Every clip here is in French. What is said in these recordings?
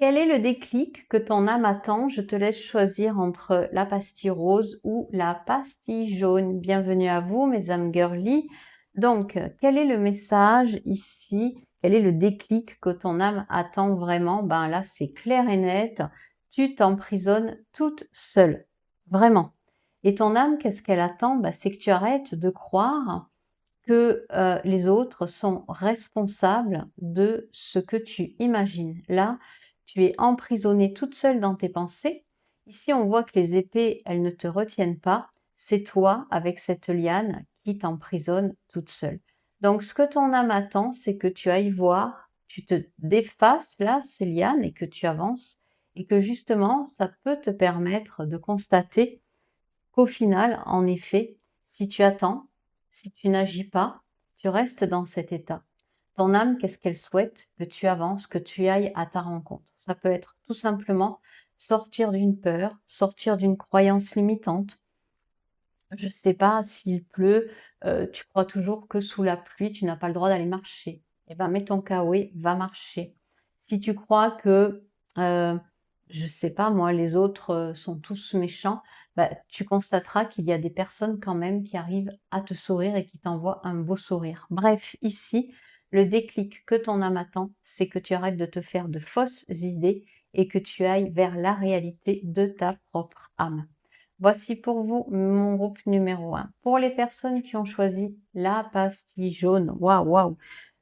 Quel est le déclic que ton âme attend? Je te laisse choisir entre la pastille rose ou la pastille jaune. Bienvenue à vous, mes âmes girly. Donc, quel est le message ici? Quel est le déclic que ton âme attend vraiment? Ben là, c'est clair et net. Tu t'emprisonnes toute seule. Vraiment. Et ton âme, qu'est-ce qu'elle attend? Ben, c'est que tu arrêtes de croire que les autres sont responsables de ce que tu imagines. Là, tu es emprisonnée toute seule dans tes pensées. Ici, on voit que les épées, elles ne te retiennent pas. C'est toi, avec cette liane, qui t'emprisonne toute seule. Donc, ce que ton âme attend, c'est que tu ailles voir, tu te défaces là, ces lianes, et que tu avances, et que justement, ça peut te permettre de constater qu'au final, en effet, si tu attends, si tu n'agis pas, tu restes dans cet état. Ton âme, qu'est-ce qu'elle souhaite? Que tu avances, que tu ailles à ta rencontre. Ça peut être tout simplement sortir d'une peur, sortir d'une croyance limitante. Je ne sais pas s'il pleut, tu crois toujours que sous la pluie, tu n'as pas le droit d'aller marcher. Eh ben, mets ton kawaii, va marcher. Si tu crois que, je ne sais pas moi, les autres sont tous méchants, bah, tu constateras qu'il y a des personnes quand même qui arrivent à te sourire et qui t'envoient un beau sourire. Bref, ici, le déclic que ton âme attend, c'est que tu arrêtes de te faire de fausses idées et que tu ailles vers la réalité de ta propre âme. Voici pour vous mon groupe numéro 1. Pour les personnes qui ont choisi la pastille jaune, waouh, waouh!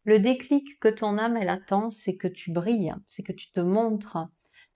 Le déclic que ton âme, elle attend, c'est que tu brilles, c'est que tu te montres,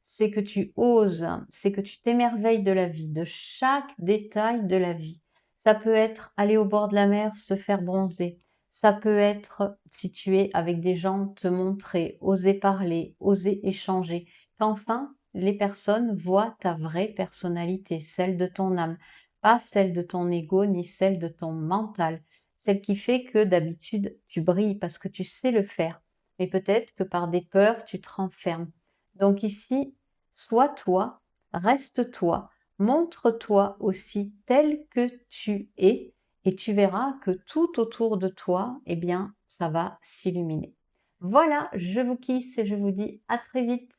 c'est que tu oses, c'est que tu t'émerveilles de la vie, de chaque détail de la vie. Ça peut être aller au bord de la mer, se faire bronzer. Ça peut être, si tu es avec des gens, te montrer, oser parler, oser échanger. Qu'enfin, les personnes voient ta vraie personnalité, celle de ton âme, pas celle de ton ego ni celle de ton mental, celle qui fait que d'habitude tu brilles parce que tu sais le faire, mais peut-être que par des peurs tu te renfermes. Donc ici, sois toi, reste toi, montre-toi aussi tel que tu es et tu verras que tout autour de toi, eh bien, ça va s'illuminer. Voilà, je vous kiss et je vous dis à très vite.